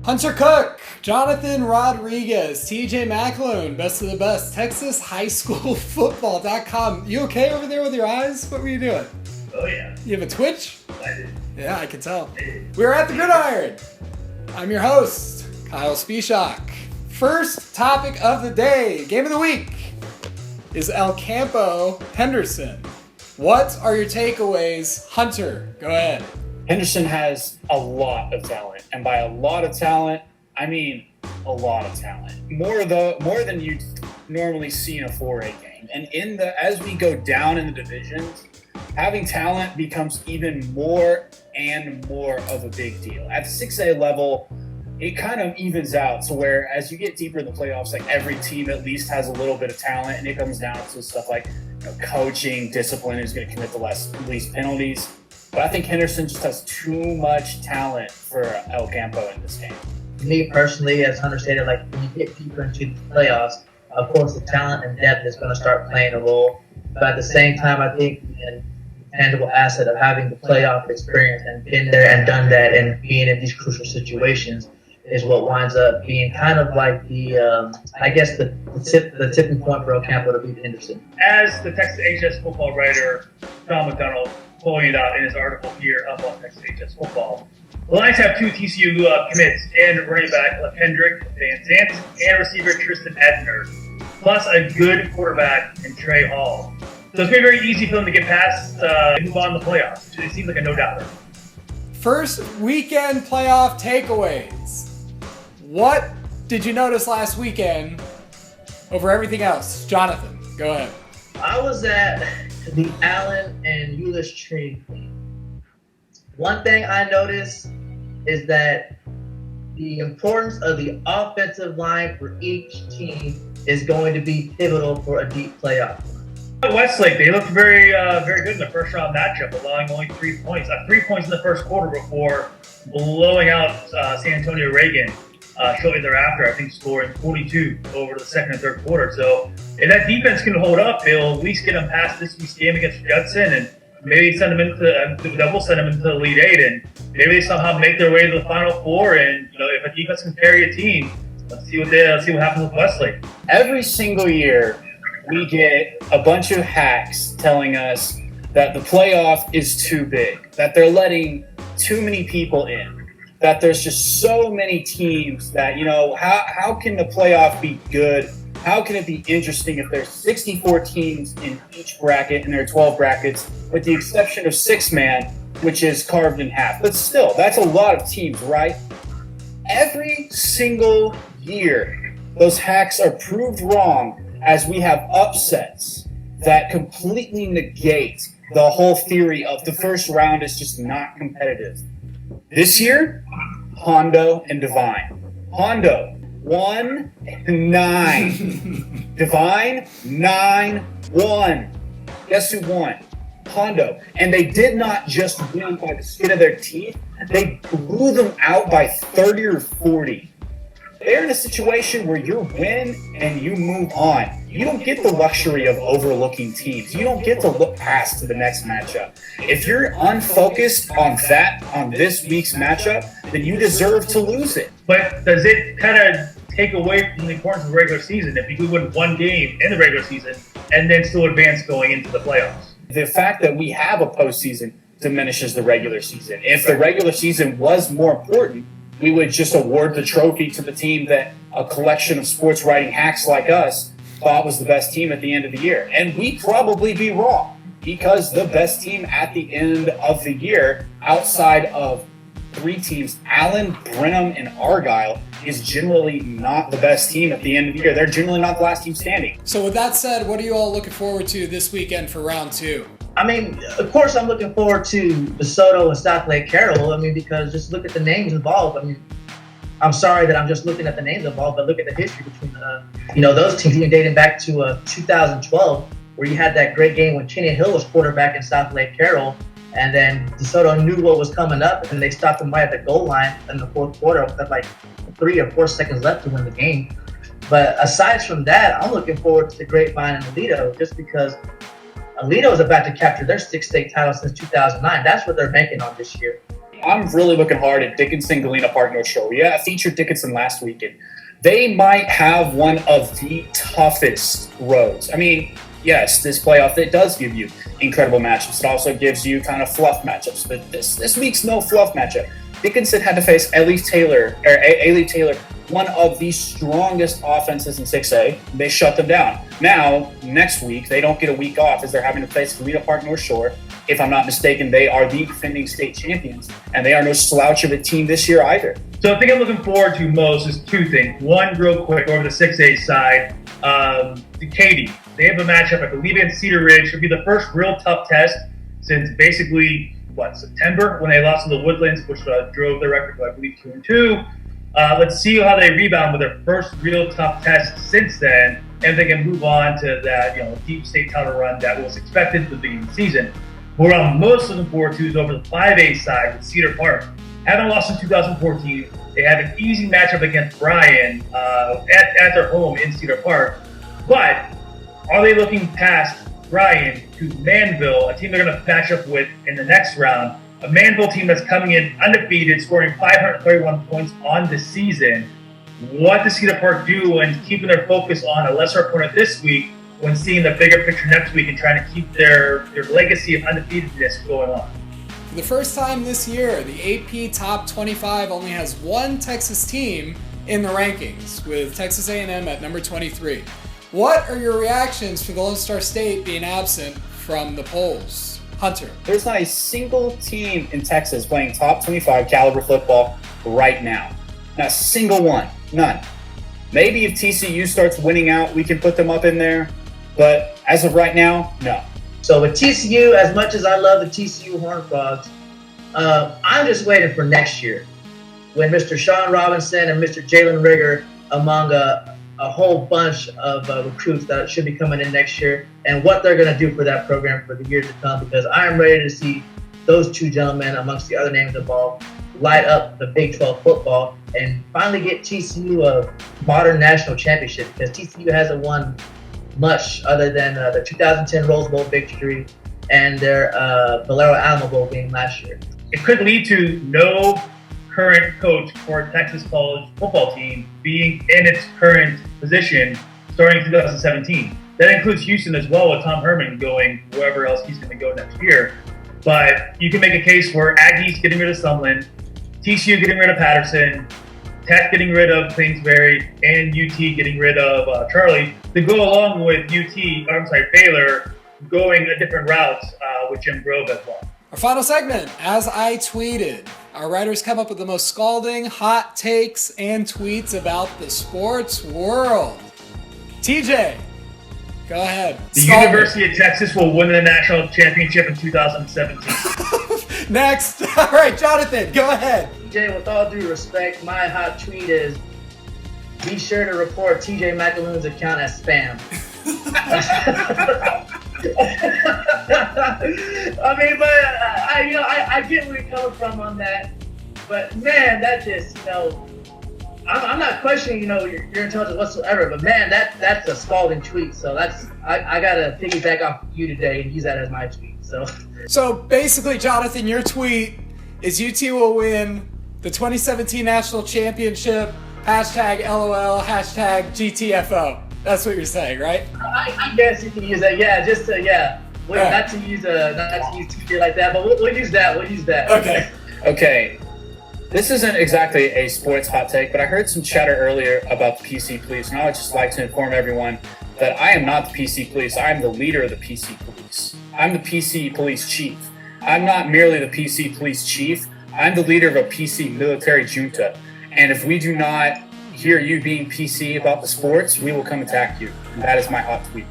Hunter Cooke, Jonathan Rodriguez, TJ McAloon, best of the best, TexasHighSchoolFootball.com. You okay over there with your eyes? What were you doing? Oh, yeah. You have a twitch? I did. Yeah, I can tell. We're at the Gridiron. I'm your host, Kyle Spishock. First topic of the day, game of the week, is El Campo Henderson. What are your takeaways? Hunter, go ahead. Henderson has a lot of talent, and by a lot of talent, I mean a lot of talent. More than you'd normally see in a 4A game. And as we go down in the divisions, having talent becomes even more and more of a big deal. At the 6A level, it kind of evens out to where as you get deeper in the playoffs, like every team at least has a little bit of talent, and it comes down to stuff like coaching, discipline, who's going to commit the least penalties. But I think Henderson just has too much talent for El Campo in this game. Me personally, as Hunter stated, like when you get deeper into the playoffs, of course the talent and depth is going to start playing a role. But at the same time, I think the tangible asset of having the playoff experience and been there and done that and being in these crucial situations is what winds up being kind of like the tipping point for El Campo to beat Henderson. As the TXHS football writer, John McDonald, pointed out in his article here up on TXHS football, the Lions have two TCU commits and running back Kendrick Van Zant and receiver Tristan Edner, plus a good quarterback in Trey Hall. So it's going to be very easy for them to get past and move on to the playoffs. It seems like a no-doubter. First weekend playoff takeaways. What did you notice last weekend over everything else? Jonathan, go ahead. I was at the Allen and Euless training thing. One thing I noticed is that the importance of the offensive line for each team is going to be pivotal for a deep playoff. Westlake, they looked very good in the first round matchup, allowing only 3 points. 3 points in the first quarter before blowing out San Antonio Reagan shortly thereafter, I think scoring 42 over the second and third quarter. So if that defense can hold up, they'll at least get them past this week's game against Judson, and maybe send them into the Elite Eight, and maybe they somehow make their way to the Final Four. And if a defense can carry a team, let's see what happens with Westlake. Every single year, we get a bunch of hacks telling us that the playoff is too big, that they're letting too many people in, that there's just so many teams that, how can the playoff be good? How can it be interesting if there's 64 teams in each bracket and there are 12 brackets, with the exception of 6-man, which is carved in half? But still, that's a lot of teams, right? Every single year, those hacks are proved wrong as we have upsets that completely negate the whole theory of the first round is just not competitive. This year, Hondo and Divine. Hondo, 1-9. Divine, 9-1. Guess who won? Hondo. And they did not just win by the skin of their teeth. They blew them out by 30 or 40. They're in a situation where you win and you move on. You don't get the luxury of overlooking teams. You don't get to look past to the next matchup. If you're unfocused on this week's matchup, then you deserve to lose it. But does it kind of take away from the importance of the regular season if you could win one game in the regular season and then still advance going into the playoffs? The fact that we have a postseason diminishes the regular season. If the regular season was more important, we would just award the trophy to the team that a collection of sports writing hacks like us thought was the best team at the end of the year. And we'd probably be wrong, because the best team at the end of the year, outside of 3 teams, Allen, Brenham, and Argyle, is generally not the best team at the end of the year. They're generally not the last team standing. So with that said, what are you all looking forward to this weekend for round 2? I mean, of course, I'm looking forward to DeSoto and South Lake Carroll. I mean, because just look at the names involved. I mean, I'm sorry that I'm just looking at the names involved, but look at the history between those teams, even dating back to 2012, where you had that great game when Cheney Hill was quarterback in South Lake Carroll, and then DeSoto knew what was coming up, and they stopped him right at the goal line in the fourth quarter with like 3 or 4 seconds left to win the game. But aside from that, I'm looking forward to the Grapevine and Alito, just because Alito is about to capture their 6th state title since 2009. That's what they're banking on this year. I'm really looking hard at Dickinson, Galena Park, North Shore. Yeah, I featured Dickinson last weekend. They might have one of the toughest roads. I mean, yes, this playoff, it does give you incredible matchups. It also gives you kind of fluff matchups. But this week's no fluff matchup. Dickinson had to face A-Leaf Taylor, one of the strongest offenses in 6A. They shut them down. Now, next week, they don't get a week off as they're having to face Galena Park North Shore. If I'm not mistaken, they are the defending state champions, and they are no slouch of a team this year either. So the thing I'm looking forward to most is two things. One, real quick, over the 6A side, Katy. They have a matchup, I believe, in Cedar Ridge. Should be the first real tough test since basically, September, when they lost to the Woodlands, which drove their record to, I believe, 2-2. Let's see how they rebound with their first real tough test since then, and they can move on to that, deep state title run that was expected at the beginning of the season. What I'm most looking forward to is over the 5A side with Cedar Park. Haven't lost in 2014. They have an easy matchup against Bryan at their home in Cedar Park. But are they looking past Bryan to Manville, a team they're going to match up with in the next round? A Manville team that's coming in undefeated, scoring 531 points on the season. What does Cedar Park do when keeping their focus on a lesser opponent this week when seeing the bigger picture next week and trying to keep their legacy of undefeatedness going on? For the first time this year, the AP Top 25 only has one Texas team in the rankings, with Texas A&M at number 23. What are your reactions to the Lone Star State being absent from the polls? Hunter. There's not a single team in Texas playing top 25 caliber football right now. Not a single one. None. Maybe if TCU starts winning out, we can put them up in there. But as of right now, no. So with TCU, as much as I love the TCU Horned Frogs, I'm just waiting for next year when Mr. Sean Robinson and Mr. Jalen Rigger, among a whole bunch of recruits that should be coming in next year, and what they're going to do for that program for the years to come, because I am ready to see those two gentlemen, amongst the other names involved, light up the Big 12 football and finally get TCU a modern national championship, because TCU hasn't won much other than the 2010 Rose Bowl victory and their Valero Alamo Bowl game last year. It could lead to no current coach for Texas college football team being in its current position starting 2017. That includes Houston as well, with Tom Herman going wherever else he's going to go next year. But you can make a case for Aggies getting rid of Sumlin, TCU getting rid of Patterson, Tech getting rid of Queensberry, and UT getting rid of Charlie to go along with Baylor going a different route with Jim Grove as well. Our final segment, as I tweeted, our writers come up with the most scalding, hot takes and tweets about the sports world. TJ, go ahead. The University of Texas will win the national championship in 2017. Next. All right, Jonathan, go ahead. TJ, with all due respect, my hot tweet is, be sure to report TJ McAloon's account as spam. I mean, but I get where you're coming from on that. But man, that just, I'm not questioning, your intelligence whatsoever. But man, that's a scalding tweet. So I gotta piggyback off of you today and use that as my tweet. So basically, Jonathan, your tweet is UT will win the 2017 national championship. #LOL, #GTFO. That's what you're saying, right? I guess you can use that. Yeah, just not to use TJ like that, but we'll use that. We'll use that. Okay. This isn't exactly a sports hot take, but I heard some chatter earlier about the PC police, and I would just like to inform everyone that I am not the PC police. I am the leader of the PC police. I'm the PC police chief. I'm not merely the PC police chief. I'm the leader of a PC military junta. And if we do not hear you being PC about the sports, we will come attack you. And that is my hot tweet.